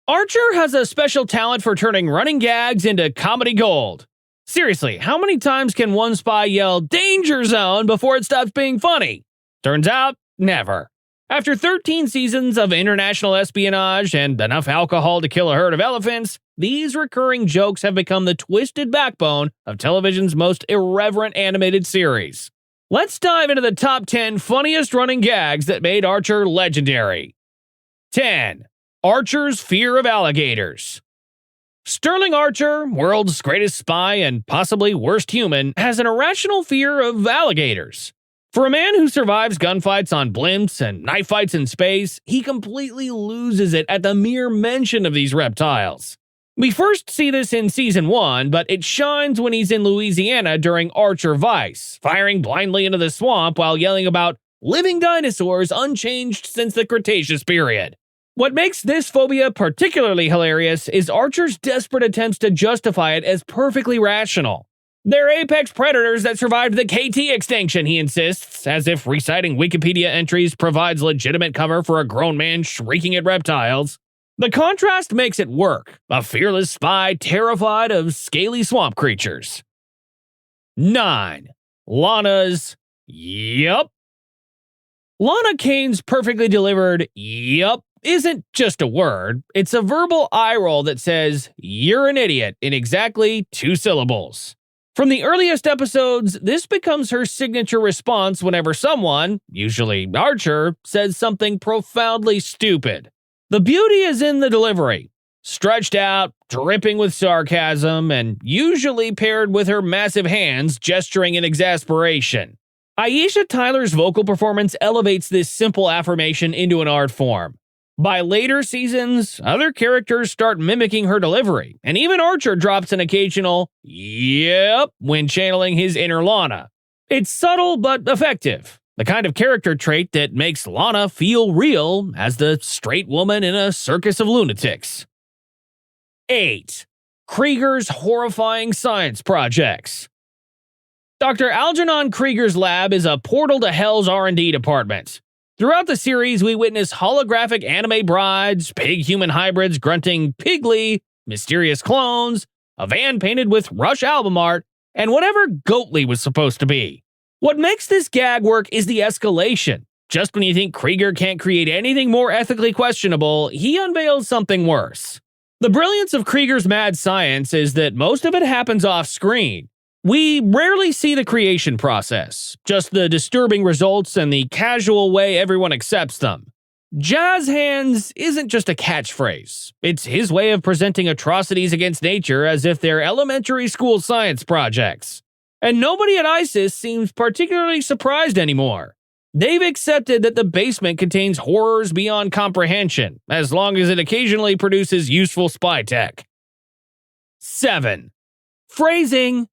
Archer has a special talent for turning running gags into comedy gold. Seriously, how many times can one spy yell "Danger Zone" before it stops being funny? Turns out, never. After 13 seasons of international espionage and enough alcohol to kill a herd of elephants, these recurring jokes have become the twisted backbone of television's most irreverent animated series. Let's dive into the top 10 funniest running gags that made Archer legendary. 10. Archer's fear of alligators. Sterling Archer, world's greatest spy and possibly worst human, has an irrational fear of alligators. For a man who survives gunfights on blimps and knife fights in space, he completely loses it at the mere mention of these reptiles. We first see this in Season 1, but it shines when he's in Louisiana during Archer Vice, firing blindly into the swamp while yelling about living dinosaurs unchanged since the Cretaceous period. What makes this phobia particularly hilarious is Archer's desperate attempts to justify it as perfectly rational. They're apex predators that survived the KT extinction, he insists, as if reciting Wikipedia entries provides legitimate cover for a grown man shrieking at reptiles. The contrast makes it work, a fearless spy terrified of scaly swamp creatures. 9. Lana's Yep. Lana Kane's perfectly delivered Yup isn't just a word, it's a verbal eye roll that says, "You're an idiot," in exactly 2 syllables. From the earliest episodes, this becomes her signature response whenever someone, usually Archer, says something profoundly stupid. The beauty is in the delivery. Stretched out, dripping with sarcasm, and usually paired with her massive hands gesturing in exasperation. Aisha Tyler's vocal performance elevates this simple affirmation into an art form. By later seasons, other characters start mimicking her delivery, and even Archer drops an occasional "yep" when channeling his inner Lana. It's subtle but effective, the kind of character trait that makes Lana feel real as the straight woman in a circus of lunatics. 8. Cregers' horrifying science projects. Dr. Algernon Krieger's lab is a portal to Hell's R&D department. Throughout the series, we witness holographic anime brides, pig-human hybrids grunting pigly, mysterious clones, a van painted with Rush album art, and whatever Goatly was supposed to be. What makes this gag work is the escalation. Just when you think Krieger can't create anything more ethically questionable, he unveils something worse. The brilliance of Krieger's mad science is that most of it happens off-screen. We rarely see the creation process, just the disturbing results and the casual way everyone accepts them. Jazz hands isn't just a catchphrase. It's his way of presenting atrocities against nature as if they're elementary school science projects. And nobody at ISIS seems particularly surprised anymore. They've accepted that the basement contains horrors beyond comprehension, as long as it occasionally produces useful spy tech. 7. Phrasing.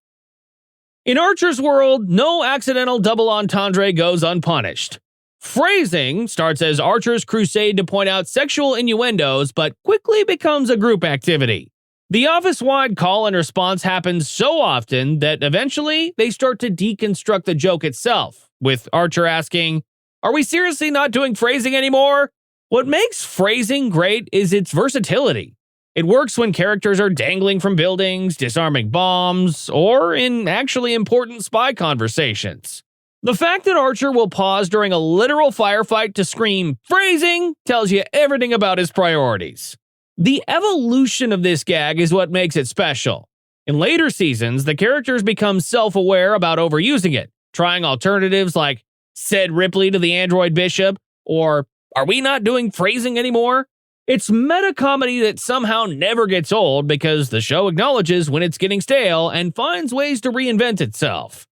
In Archer's world, no accidental double entendre goes unpunished. Phrasing starts as Archer's crusade to point out sexual innuendos, but quickly becomes a group activity. The office-wide call and response happens so often that eventually they start to deconstruct the joke itself, with Archer asking, "Are we seriously not doing phrasing anymore?" What makes phrasing great is its versatility. It works when characters are dangling from buildings, disarming bombs, or in actually important spy conversations. The fact that Archer will pause during a literal firefight to scream "phrasing" tells you everything about his priorities. The evolution of this gag is what makes it special. In later seasons, the characters become self-aware about overusing it, trying alternatives like "said Ripley to the android bishop" or "are we not doing phrasing anymore?" It's meta-comedy that somehow never gets old because the show acknowledges when it's getting stale and finds ways to reinvent itself.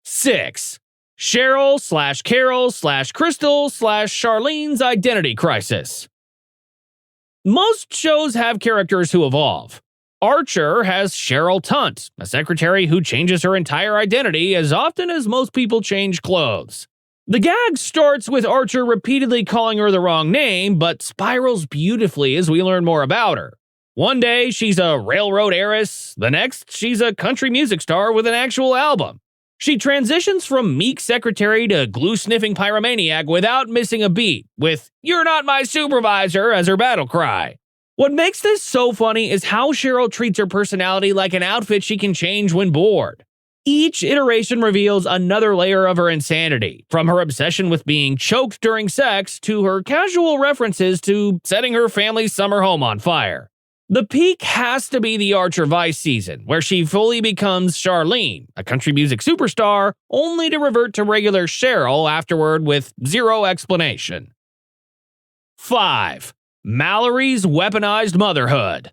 6. Cheryl/Carol/Crystal/Charlene's identity crisis. Most shows have characters who evolve. Archer has Cheryl Tunt, a secretary who changes her entire identity as often as most people change clothes. The gag starts with Archer repeatedly calling her the wrong name, but spirals beautifully as we learn more about her. One day, she's a railroad heiress. The next, she's a country music star with an actual album. She transitions from meek secretary to glue-sniffing pyromaniac without missing a beat, with "you're not my supervisor" as her battle cry. What makes this so funny is how Cheryl treats her personality like an outfit she can change when bored. Each iteration reveals another layer of her insanity, from her obsession with being choked during sex to her casual references to setting her family's summer home on fire. The peak has to be the Archer Vice season, where she fully becomes Charlene, a country music superstar, only to revert to regular Cheryl afterward with zero explanation. 5. Malleries' Weaponized Motherhood.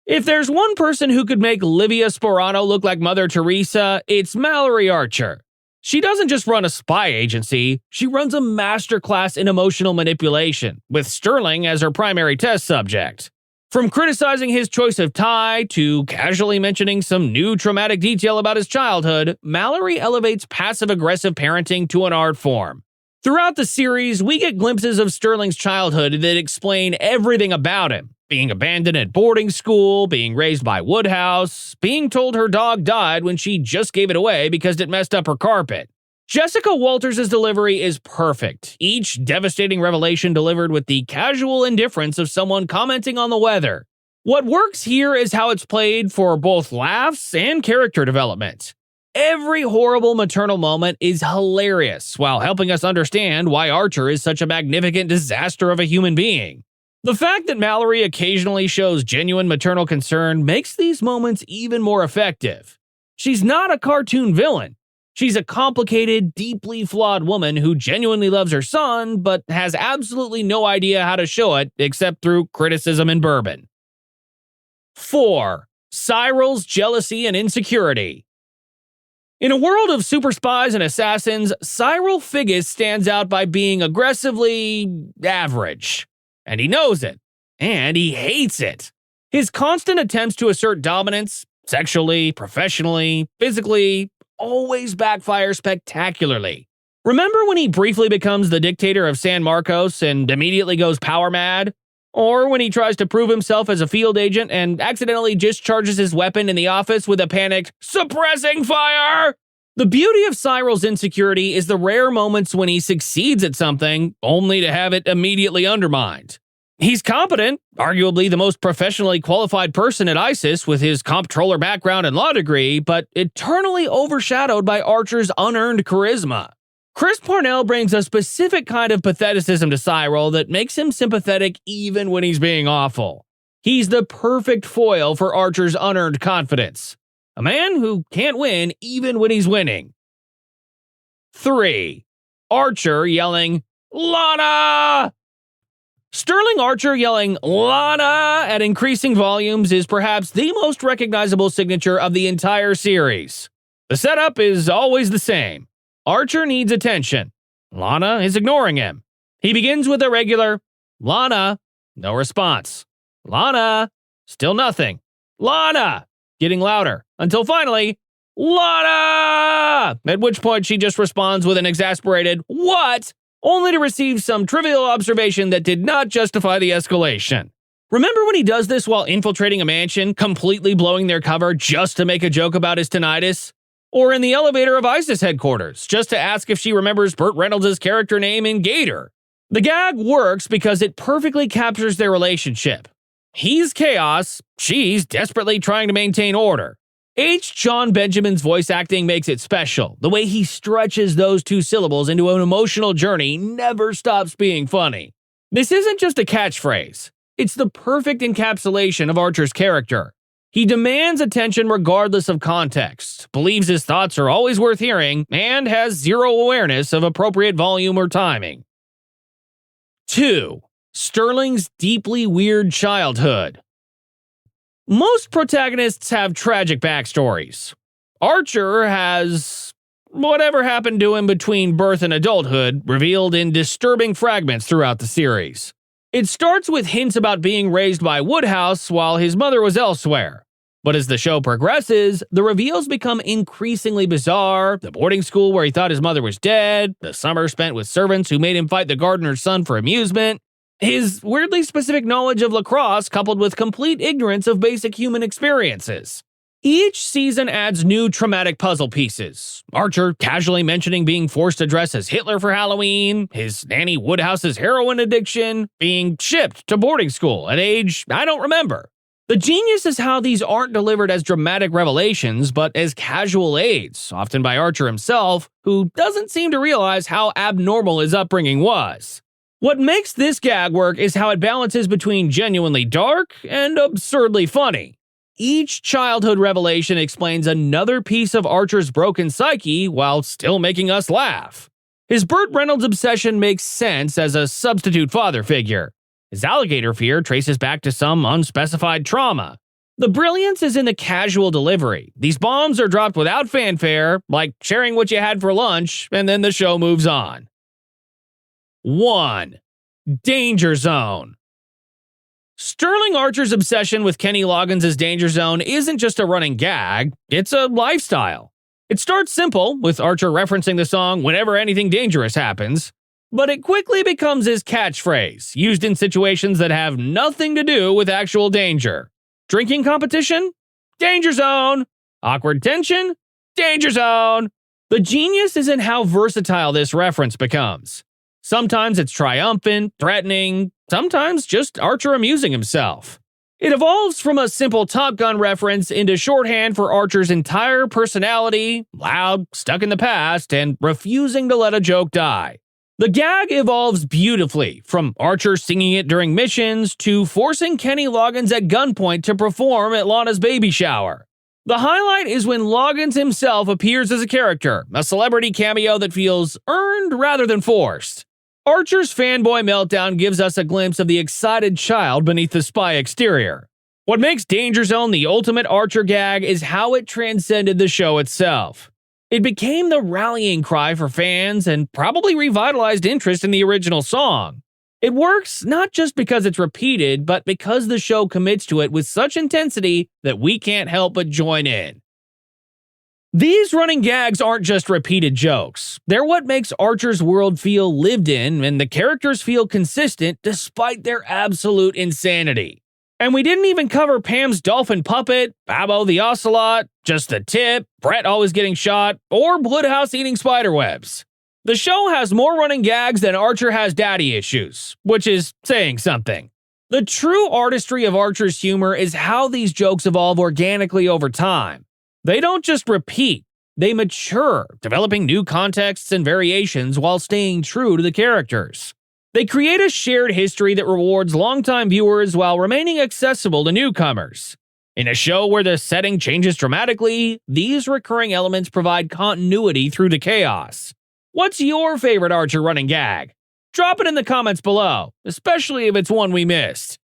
If there's one person who could make Livia Sporano look like Mother Teresa, it's Mallory Archer. She doesn't just run a spy agency, she runs a masterclass in emotional manipulation, with Sterling as her primary test subject. From criticizing his choice of tie to casually mentioning some new traumatic detail about his childhood, Mallory elevates passive-aggressive parenting to an art form. Throughout the series, we get glimpses of Sterling's childhood that explain everything about him. Being abandoned at boarding school, being raised by Woodhouse, being told her dog died when she just gave it away because it messed up her carpet. Jessica Walters' delivery is perfect, each devastating revelation delivered with the casual indifference of someone commenting on the weather. What works here is how it's played for both laughs and character development. Every horrible maternal moment is hilarious, while helping us understand why Archer is such a magnificent disaster of a human being. The fact that Mallory occasionally shows genuine maternal concern makes these moments even more effective. She's not a cartoon villain. She's a complicated, deeply flawed woman who genuinely loves her son, but has absolutely no idea how to show it except through criticism and bourbon. 4. Cyrils' Jealousy and Insecurity. In a world of super spies and assassins, Cyril Figgis stands out by being aggressively average. And he knows it. And he hates it. His constant attempts to assert dominance, sexually, professionally, physically, always backfire spectacularly. Remember when he briefly becomes the dictator of San Marcos and immediately goes power mad? Or when he tries to prove himself as a field agent and accidentally discharges his weapon in the office with a panicked, "Suppressing fire!" The beauty of Cyrils' insecurity is the rare moments when he succeeds at something, only to have it immediately undermined. He's competent, arguably the most professionally qualified person at ISIS with his comptroller background and law degree, but eternally overshadowed by Archer's unearned charisma. Chris Parnell brings a specific kind of patheticism to Cyril that makes him sympathetic even when he's being awful. He's the perfect foil for Archer's unearned confidence. A man who can't win even when he's winning. 3. Archer yelling, "Lana!" Sterling Archer yelling "Lana" at increasing volumes is perhaps the most recognizable signature of the entire series. The setup is always the same. Archer needs attention. Lana is ignoring him. He begins with a regular "Lana," no response. "Lana," still nothing. "Lana," getting louder, until finally, "Lana!" At which point she just responds with an exasperated "What?" only to receive some trivial observation that did not justify the escalation. Remember when he does this while infiltrating a mansion, completely blowing their cover just to make a joke about his tinnitus? Or in the elevator of ISIS headquarters, just to ask if she remembers Burt Reynolds' character name in Gator? The gag works because it perfectly captures their relationship. He's chaos, she's desperately trying to maintain order. H. John Benjamin's voice acting makes it special. The way he stretches those two syllables into an emotional journey never stops being funny. This isn't just a catchphrase. It's the perfect encapsulation of Archer's character. He demands attention regardless of context, believes his thoughts are always worth hearing, and has zero awareness of appropriate volume or timing. 2. Sterling's deeply weird childhood. Most protagonists have tragic backstories. Archer has whatever happened to him between birth and adulthood revealed in disturbing fragments throughout the series. It starts with hints about being raised by Woodhouse while his mother was elsewhere. But as the show progresses, the reveals become increasingly bizarre: the boarding school where he thought his mother was dead, the summer spent with servants who made him fight the gardener's son for amusement, his weirdly specific knowledge of lacrosse coupled with complete ignorance of basic human experiences. Each season adds new traumatic puzzle pieces. Archer casually mentioning being forced to dress as Hitler for Halloween, his nanny Woodhouse's heroin addiction, being shipped to boarding school at age I don't remember. The genius is how these aren't delivered as dramatic revelations, but as casual aids, often by Archer himself, who doesn't seem to realize how abnormal his upbringing was. What makes this gag work is how it balances between genuinely dark and absurdly funny. Each childhood revelation explains another piece of Archer's broken psyche while still making us laugh. His Burt Reynolds obsession makes sense as a substitute father figure. His alligator fear traces back to some unspecified trauma. The brilliance is in the casual delivery. These bombs are dropped without fanfare, like sharing what you had for lunch, and then the show moves on. 1. Danger Zone. Sterling Archer's obsession with Kenny Loggins' Danger Zone isn't just a running gag, it's a lifestyle. It starts simple, with Archer referencing the song whenever anything dangerous happens, but it quickly becomes his catchphrase, used in situations that have nothing to do with actual danger. Drinking competition? Danger Zone! Awkward tension? Danger Zone! The genius is in how versatile this reference becomes. Sometimes it's triumphant, threatening, sometimes just Archer amusing himself. It evolves from a simple Top Gun reference into shorthand for Archer's entire personality, loud, stuck in the past, and refusing to let a joke die. The gag evolves beautifully, from Archer singing it during missions to forcing Kenny Loggins at gunpoint to perform at Lana's baby shower. The highlight is when Loggins himself appears as a character, a celebrity cameo that feels earned rather than forced. Archer's fanboy meltdown gives us a glimpse of the excited child beneath the spy exterior. What makes Danger Zone the ultimate Archer gag is how it transcended the show itself. It became the rallying cry for fans and probably revitalized interest in the original song. It works not just because it's repeated, but because the show commits to it with such intensity that we can't help but join in. These running gags aren't just repeated jokes. They're what makes Archer's world feel lived in and the characters feel consistent despite their absolute insanity. And we didn't even cover Pam's dolphin puppet, Babbo the ocelot, Just the Tip, Brett always getting shot, or Woodhouse eating spiderwebs. The show has more running gags than Archer has daddy issues, which is saying something. The true artistry of Archer's humor is how these jokes evolve organically over time. They don't just repeat, they mature, developing new contexts and variations while staying true to the characters. They create a shared history that rewards longtime viewers while remaining accessible to newcomers. In a show where the setting changes dramatically, these recurring elements provide continuity through the chaos. What's your favorite Archer running gag? Drop it in the comments below, especially if it's one we missed.